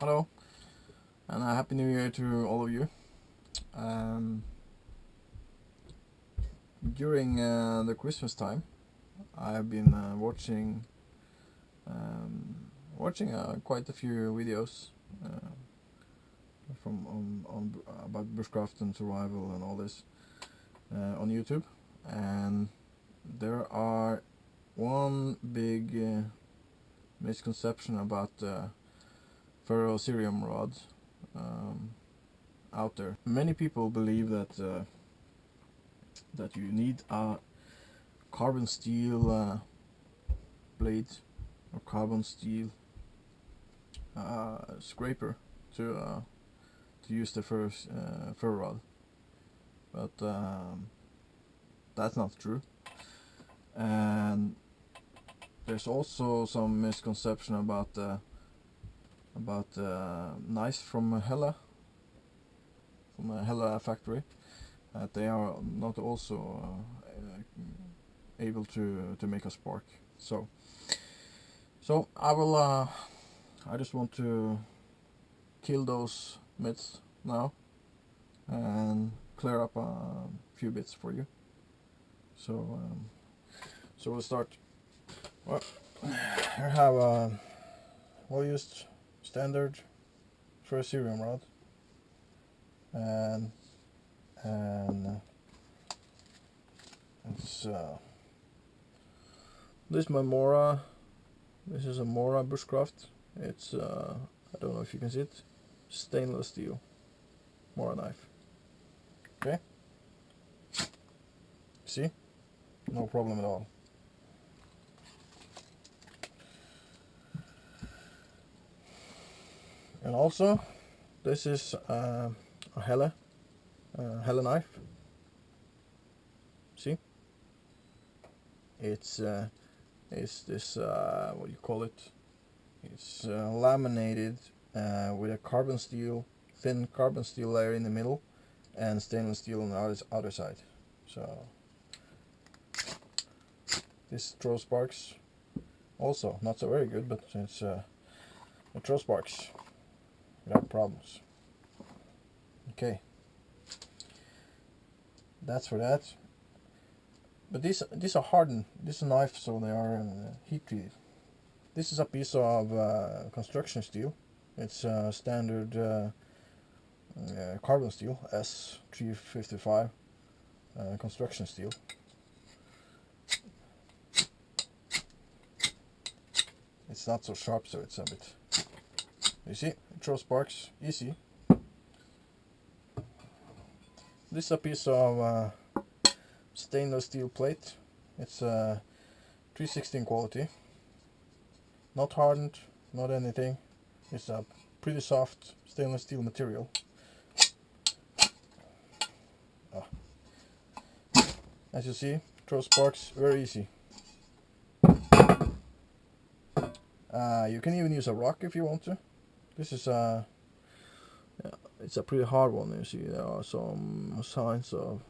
Hello, and a happy new year to all of you. During the Christmas time, I have been watching quite a few videos from about bushcraft and survival and all this on YouTube, and there are one big misconception about ferrocerium rod out there. Many people believe that you need a carbon steel blade or carbon steel scraper to use the ferro rod, but that's not true. And there's also some misconception about knives from Hella factory, that they are not also able to make a spark. So I just want to kill those myths now and clear up a few bits for you. So we'll start. Well, here I have a well-used standard ferrocerium rod, and it's this Mora. This is a Mora bushcraft. It's I don't know if you can see it, stainless steel Mora knife. Okay, see, no problem at all. And also, this is a Hella knife. See, it's this what do you call it? It's laminated with a thin carbon steel layer in the middle, and stainless steel on the other side. So this throws sparks. Also, not so very good, but it throws sparks without problems. Okay, that's for that. But these are hardened. This is a knife, so they are heat treated. This is a piece of construction steel. It's standard carbon steel, S355 construction steel. It's not so sharp, so it's a bit. You see, it throws sparks easy. This is a piece of stainless steel plate. It's 316 quality. Not hardened, not anything. It's a pretty soft stainless steel material. As you see, throws sparks very easy. You can even use a rock if you want to. This is it's a pretty hard one. You see, there are some signs of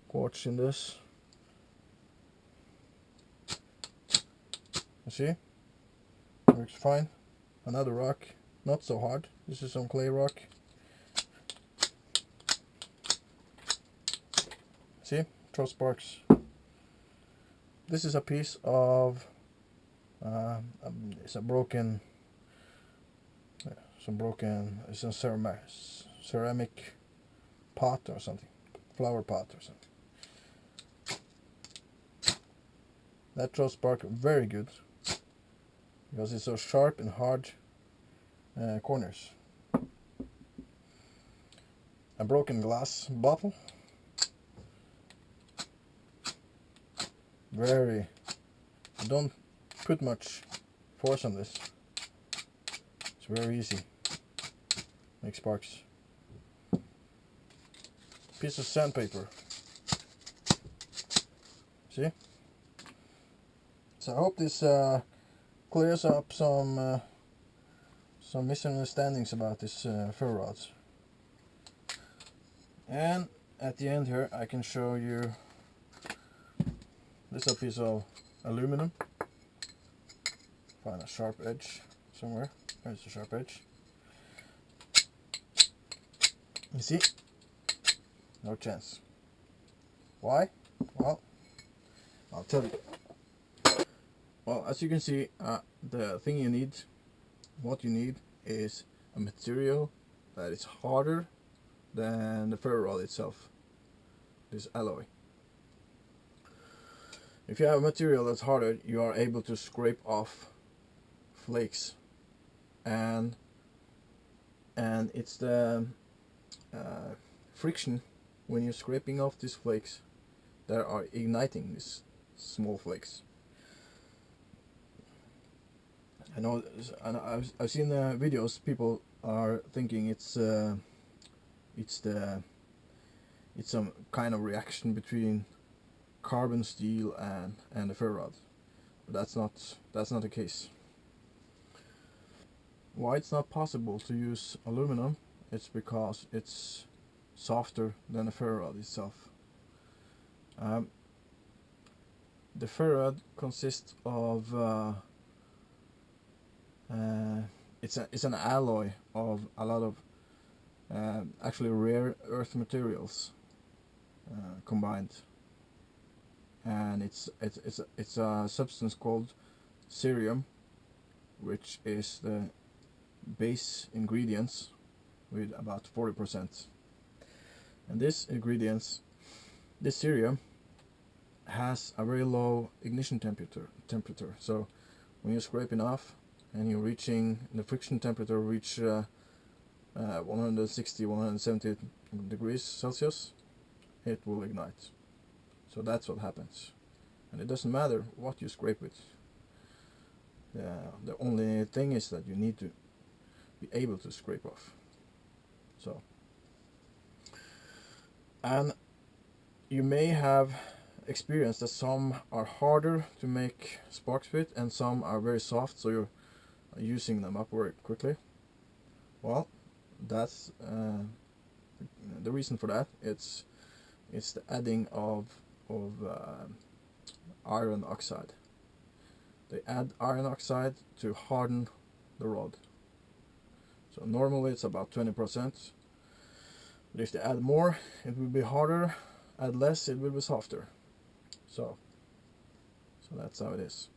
quartz in this. You see, works fine. Another rock, not so hard. This is some clay rock. See, throw sparks. This is a piece of it's a broken. It's a ceramic pot or something, flower pot or something. That throws spark very good because it's so sharp and hard corners. A broken glass bottle. Don't put much force on this. It's very easy. Make sparks. Piece of sandpaper. See? So I hope this clears up some misunderstandings about this ferro rods. And at the end here, I can show you. This is a piece of aluminum. Find a sharp edge somewhere. There's a sharp edge. You see? No chance. Why? Well, I'll tell you. Well, as you can see, the thing you need, what you need, is a material that is harder than the ferro rod itself, this alloy. If you have a material that's harder, you are able to scrape off flakes, and it's the friction when you're scraping off these flakes that are igniting these small flakes. I know, and I've seen videos. People are thinking it's some kind of reaction between carbon steel and the ferro rod, but that's not the case. Why it's not possible to use aluminum? It's because it's softer than the ferro rod itself. The ferro rod consists of it's an alloy of a lot of actually rare earth materials combined, and it's a substance called cerium, which is the base ingredients with about 40%. And this cerium has a very low ignition temperature. So when you're scraping off and you're reaching the friction temperature, reach 160, 170 degrees Celsius, it will ignite. So that's what happens, and it doesn't matter what you scrape with. The only thing is that you need to be able to scrape off. So, and you may have experienced that some are harder to make sparks with and some are very soft, so you're using them up very quickly. Well, that's the reason for that. It's the adding of iron oxide. They add iron oxide to harden the rod. So normally it's about 20%, but if they add more, it will be harder. Add less, it will be softer. So that's how it is.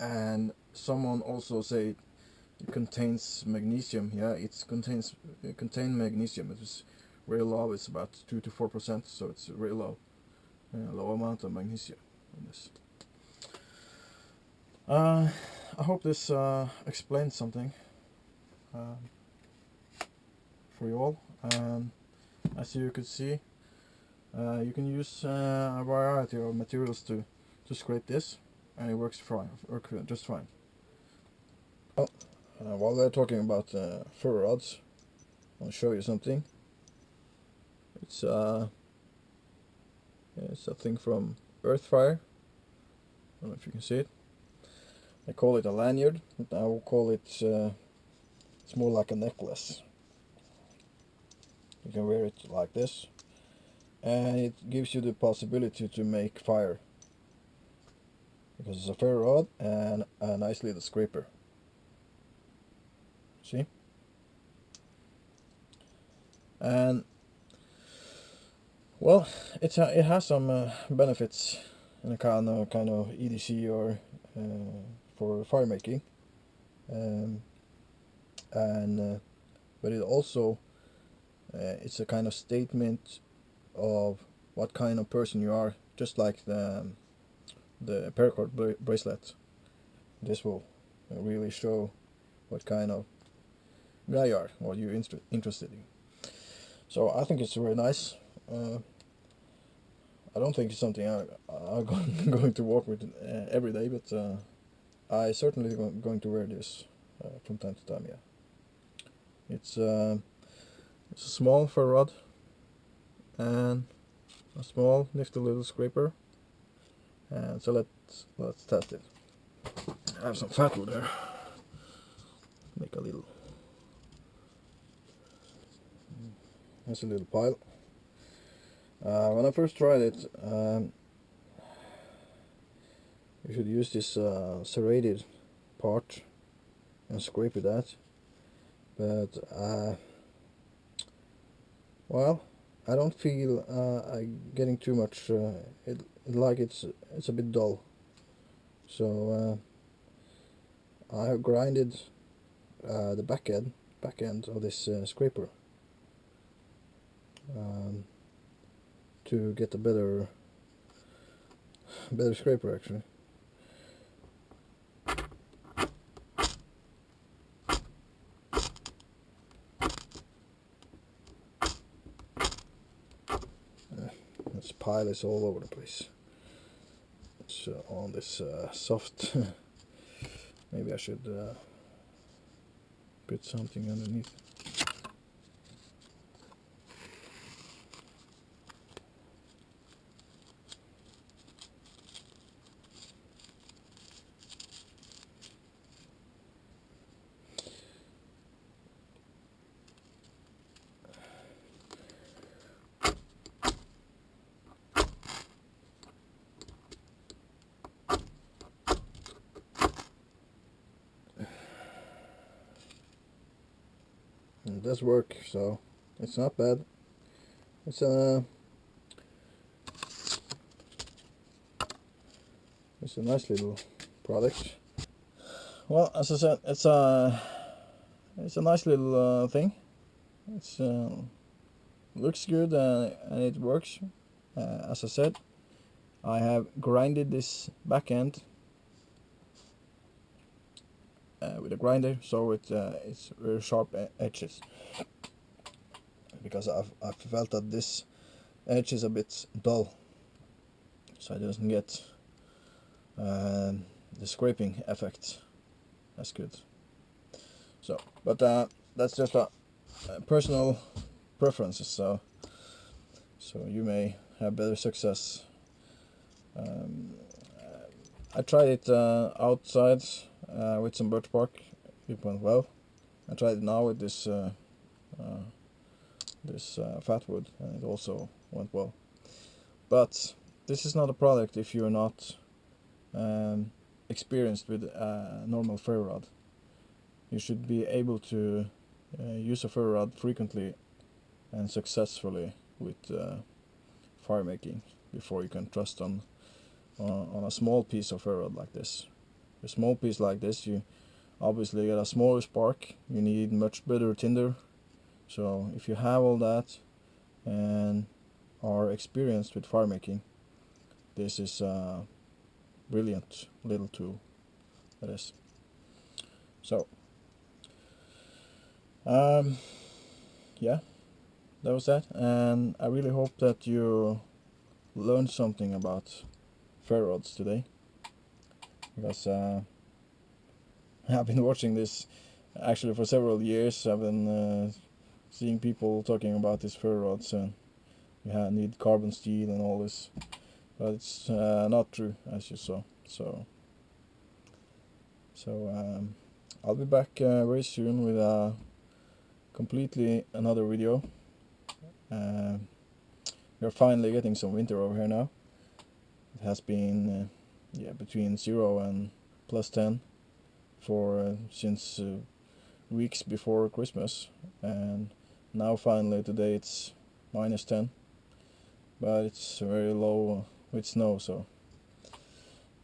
And someone also say it contains magnesium. Yeah, it contains magnesium. It is very low. It's about 2 to 4%, so it's a very low amount of magnesium in this. I hope this explains something for you all. As you could see, you can use a variety of materials to scrape this, and it works just fine. Well, while we're talking about ferro rods, I'll show you something. It's a thing from Earthfire. I don't know if you can see it. I call it a lanyard, but I will call it, it's more like a necklace. You can wear it like this, and it gives you the possibility to make fire, because it's a ferro rod and a nice little scraper. See? And well, it has some benefits in a kind of EDC or for fire making, but it also it's a kind of statement of what kind of person you are, just like the paracord bracelet. This will really show what kind of guy you are, what you're interested in. So I think it's very nice. I don't think it's something I'm going to work with every day, but I certainly going to wear this from time to time. Yeah, it's a small ferro rod and a small nifty little scraper, and so let's test it. I have some fat wood there. Make a little. That's a little pile. When I first tried it, you should use this serrated part and scrape with that. but well, I don't feel getting too much. Like it's a bit dull. So I have grinded the back end of this scraper to get a better scraper actually. This pile is all over the place. It's on this soft. Maybe I should put something underneath. It does work, so it's not bad. It's a nice little product. Well, as I said, it's a nice little thing. It's looks good and it works. As I said, I have grinded this back end with a grinder, so it's very sharp edges. Because I've felt that this edge is a bit dull, so it doesn't get the scraping effect as good. So, but that's just a personal preferences. So you may have better success. I tried it outside with some birch bark. It went well. I tried it now with this fat wood, and it also went well. But this is not a product if you're not experienced with a normal ferro rod. You should be able to use a ferro rod frequently and successfully with fire making before you can trust on a small piece of ferro rod like this. A small piece like this, you obviously get a smaller spark. You need much better tinder. So if you have all that and are experienced with fire making, this is a brilliant little tool. That is. So yeah, that was that, and I really hope that you learned something about ferro rods today, because I've been watching this actually for several years. I've been seeing people talking about these ferro rods and you need carbon steel and all this, but it's not true, as you saw. So I'll be back very soon with a completely another video. We're finally getting some winter over here now. It has been between 0 and +10 for since weeks before Christmas, and now finally today it's -10, but it's very low with snow.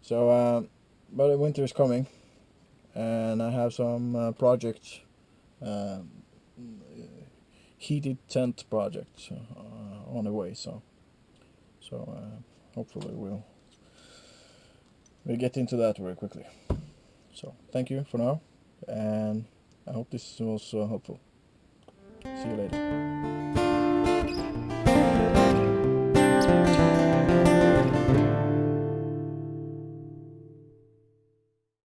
But the winter is coming, and I have some project, heated tent project on the way. So hopefully we'll get into that very quickly. So thank you for now, and I hope this was helpful. See you later.